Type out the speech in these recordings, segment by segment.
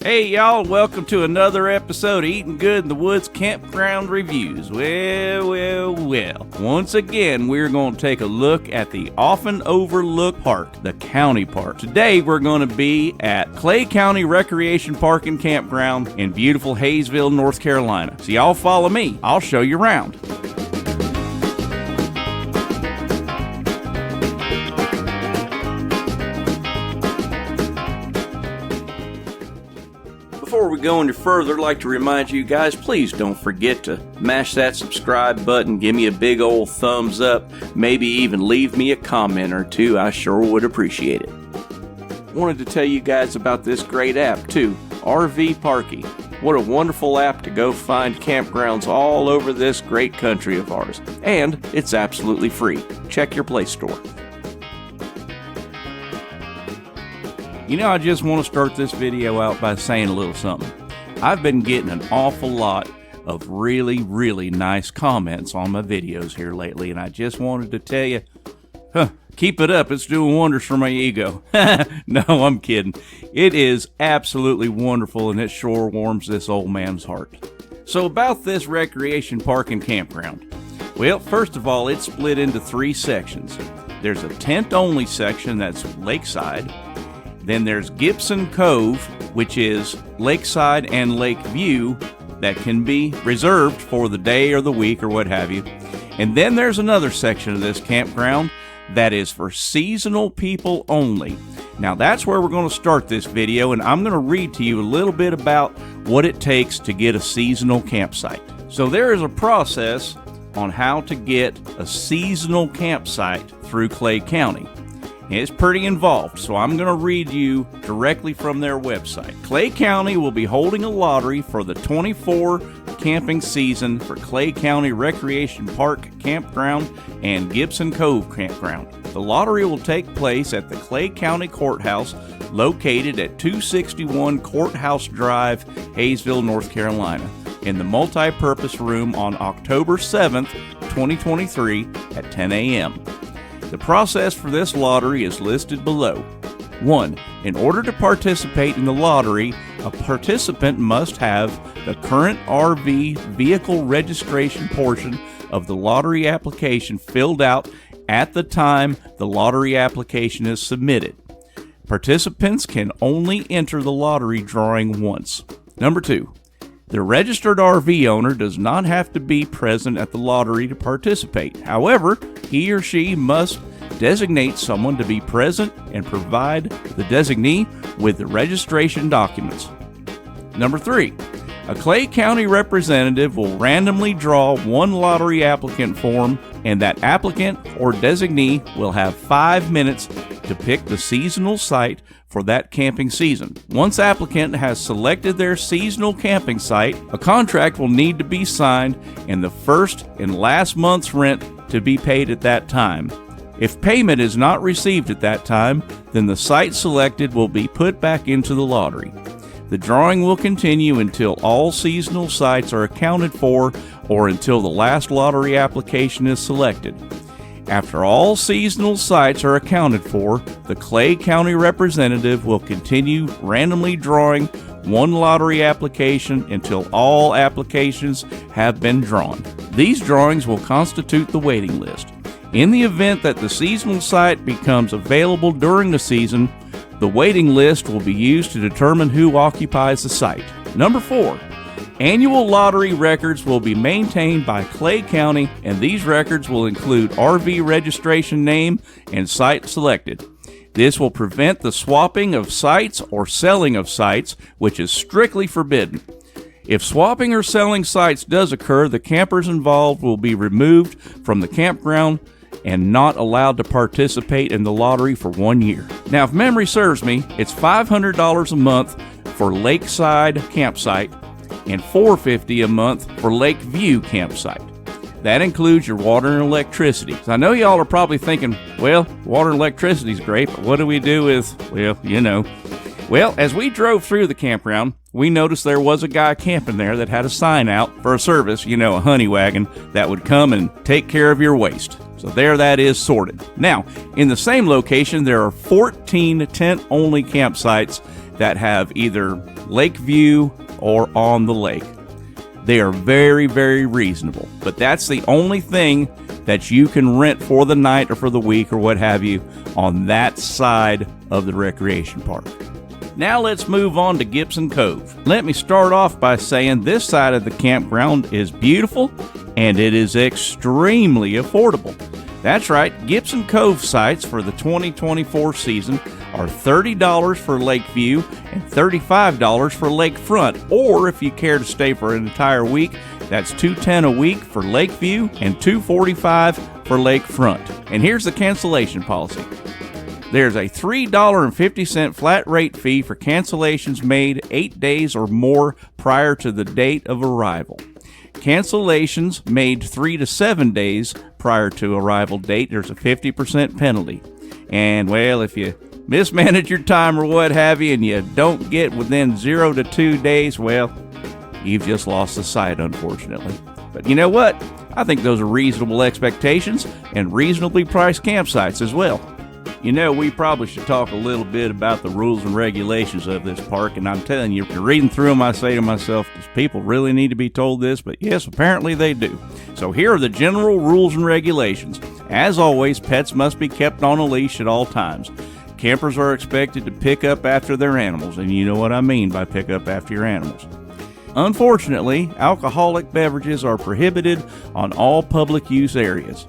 Hey y'all, welcome to another episode of Eatin Good in the Woods Campground Reviews. Well. Once again, we're going to take a look at the often overlooked park, the county park. Today, we're going to be at Clay County Recreation Park and Campground in beautiful Hayesville, North Carolina. So y'all follow me. I'll show you around. Before we go any further, I'd like to remind you guys, please don't forget to mash that subscribe button, give me a big old thumbs up, maybe even leave me a comment or two. I sure would appreciate it. Wanted to tell you guys about this great app too, RV Parky. What a wonderful app to go find campgrounds all over this great country of ours. And it's absolutely free. Check your Play Store. You know, I just want to start this video out by saying a little something. I've been getting an awful lot of really nice comments on my videos here lately, and I just wanted to tell you, keep it up, it's doing wonders for my ego. No, I'm kidding. It is absolutely wonderful, and it sure warms this old man's heart. So about this recreation park and campground. Well, first of all, it's split into three sections. There's a tent-only section that's lakeside. Then there's Gibson Cove, which is lakeside and lake view that can be reserved for the day or the week or what have you. And then there's another section of this campground that is for seasonal people only. Now that's where we're going to start this video, and I'm going to read to you a little bit about what it takes to get a seasonal campsite. So there is a process on how to get a seasonal campsite through Clay County. It's pretty involved, so I'm going to read you directly from their website. Clay County will be holding a lottery for the 24 camping season for Clay County Recreation Park Campground and Gibson Cove Campground. The lottery will take place at the Clay County Courthouse, located at 261 Courthouse Drive, Hayesville, North Carolina, in the multi-purpose room on October 7th, 2023 at 10 a.m. The process for this lottery is listed below. 1. In order to participate in the lottery, a participant must have the current RV vehicle registration portion of the lottery application filled out at the time the lottery application is submitted. Participants can only enter the lottery drawing once. Number 2. The registered RV owner does not have to be present at the lottery to participate. However, he or she must designate someone to be present and provide the designee with the registration documents. Number 3. A Clay County representative will randomly draw one lottery applicant form, and that applicant or designee will have 5 minutes to pick the seasonal site for that camping season. Once applicant has selected their seasonal camping site, a contract will need to be signed and the first and last month's rent to be paid at that time. If payment is not received at that time, then the site selected will be put back into the lottery. The drawing will continue until all seasonal sites are accounted for or until the last lottery application is selected. After all seasonal sites are accounted for, the Clay County representative will continue randomly drawing one lottery application until all applications have been drawn. These drawings will constitute the waiting list. In the event that the seasonal site becomes available during the season, the waiting list will be used to determine who occupies the site. Number 4. Annual lottery records will be maintained by Clay County, and these records will include RV registration name and site selected. This will prevent the swapping of sites or selling of sites, which is strictly forbidden. If swapping or selling sites does occur, the campers involved will be removed from the campground and not allowed to participate in the lottery for 1 year. Now, if memory serves me, it's $500 a month for Lakeside Campsite and $450 a month for Lake View Campsite. That includes your water and electricity. So I know y'all are probably thinking, well, water and electricity is great, but what do we do with, well, you know. Well, as we drove through the campground, we noticed there was a guy camping there that had a sign out for a service, you know, a honey wagon that would come and take care of your waste. So there that is sorted. Now, in the same location, there are 14 tent-only campsites that have either lake view or on the lake. They are very, very reasonable, but that's the only thing that you can rent for the night or for the week or what have you on that side of the recreation park. Now let's move on to Gibson Cove. Let me start off by saying this side of the campground is beautiful and it is extremely affordable. That's right, Gibson Cove sites for the 2024 season are $30 for Lakeview and $35 for Lakefront, or if you care to stay for an entire week, that's $210 a week for Lakeview and $245 for Lakefront. And here's the cancellation policy. There's a $3.50 flat rate fee for cancellations made 8 days or more prior to the date of arrival. Cancellations made 3 to 7 days prior to arrival date, there's a 50% penalty. And well, if you mismanage your time or what have you and you don't get within 0 to 2 days, well, you've just lost the site, unfortunately. But you know what? I think those are reasonable expectations and reasonably priced campsites as well. You know, we probably should talk a little bit about the rules and regulations of this park, and I'm telling you, reading through them, I say to myself, does people really need to be told this? But yes, apparently they do. So here are the general rules and regulations. As always, pets must be kept on a leash at all times. Campers are expected to pick up after their animals, and you know what I mean by pick up after your animals. Unfortunately, alcoholic beverages are prohibited on all public use areas.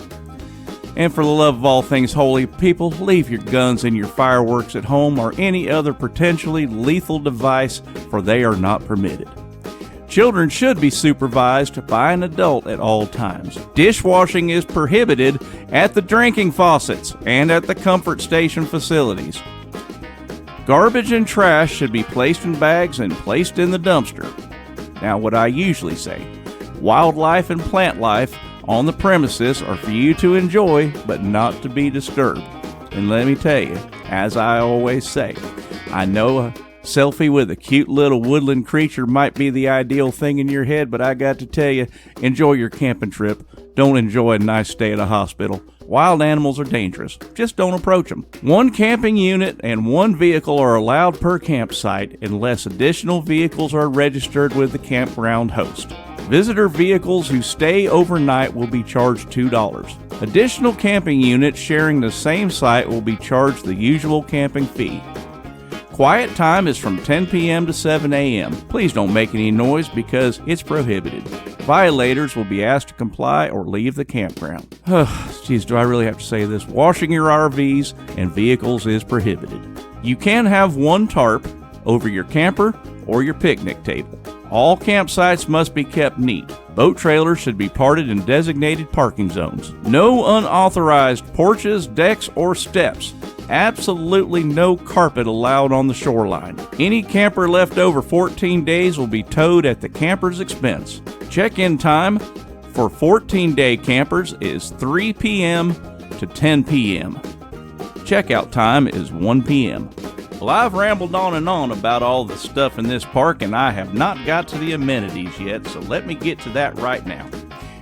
And for the love of all things holy, people, leave your guns and your fireworks at home or any other potentially lethal device, for they are not permitted. Children should be supervised by an adult at all times. Dishwashing is prohibited at the drinking faucets and at the comfort station facilities. Garbage and trash should be placed in bags and placed in the dumpster. Now, what I usually say, wildlife and plant life on the premises are for you to enjoy, but not to be disturbed. And let me tell you, as I always say, I know a selfie with a cute little woodland creature might be the ideal thing in your head, but I got to tell you, enjoy your camping trip. Don't enjoy a nice stay at a hospital. Wild animals are dangerous. Just don't approach them. 1 camping unit and 1 vehicle are allowed per campsite unless additional vehicles are registered with the campground host. Visitor vehicles who stay overnight will be charged $2. Additional camping units sharing the same site will be charged the usual camping fee. Quiet time is from 10 p.m. to 7 a.m. Please don't make any noise because it's prohibited. Violators will be asked to comply or leave the campground. Geez, do I really have to say this? Washing your RVs and vehicles is prohibited. You can have 1 tarp over your camper or your picnic table. All campsites must be kept neat. Boat trailers should be parked in designated parking zones. No unauthorized porches, decks, or steps. Absolutely no carpet allowed on the shoreline. Any camper left over 14 days will be towed at the camper's expense. Check-in time for 14-day campers is 3 p.m. to 10 p.m. Checkout time is 1 p.m. Well, I've rambled on and on about all the stuff in this park, and I have not got to the amenities yet, so let me get to that right now.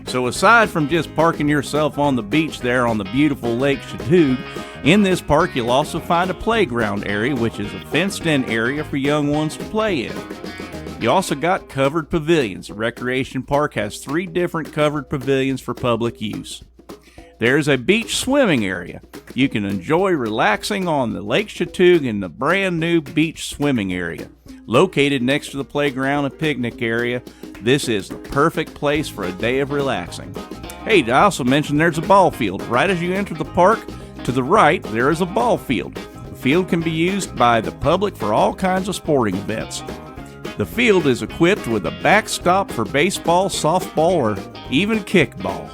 So aside from just parking yourself on the beach there on the beautiful Lake Chatuge, in this park you'll also find a playground area, which is a fenced-in area for young ones to play in. You also got covered pavilions. The recreation park has 3 different covered pavilions for public use. There's a beach swimming area. You can enjoy relaxing on the Lake Chatuge in the brand new beach swimming area. Located next to the playground and picnic area, this is the perfect place for a day of relaxing. Hey, I also mentioned there's a ball field. Right as you enter the park, to the right, there is a ball field. The field can be used by the public for all kinds of sporting events. The field is equipped with a backstop for baseball, softball, or even kickball.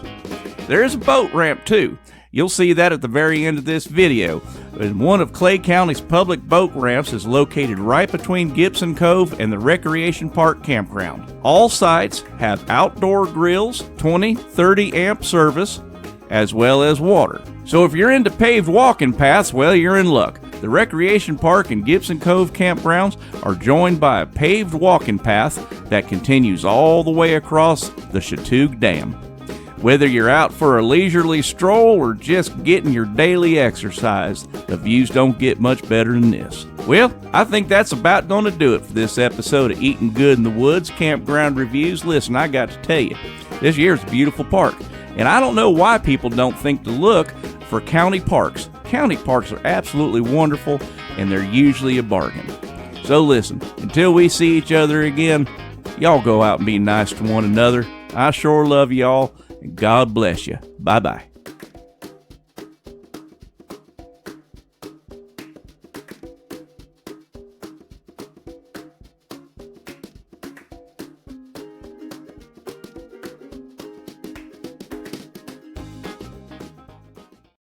There is a boat ramp too. You'll see that at the very end of this video. And one of Clay County's public boat ramps is located right between Gibson Cove and the Recreation Park Campground. All sites have outdoor grills, 20-30 amp service, as well as water. So if you're into paved walking paths, well, you're in luck. The Recreation Park and Gibson Cove campgrounds are joined by a paved walking path that continues all the way across the Chatuge Dam. Whether you're out for a leisurely stroll or just getting your daily exercise, the views don't get much better than this. Well, I think that's about going to do it for this episode of Eatin Good in the Woods Campground Reviews. Listen, I got to tell you, this year's a beautiful park, and I don't know why people don't think to look for county parks. County parks are absolutely wonderful, and they're usually a bargain. So listen, until we see each other again, y'all go out and be nice to one another. I sure love y'all, and God bless you. Bye-bye.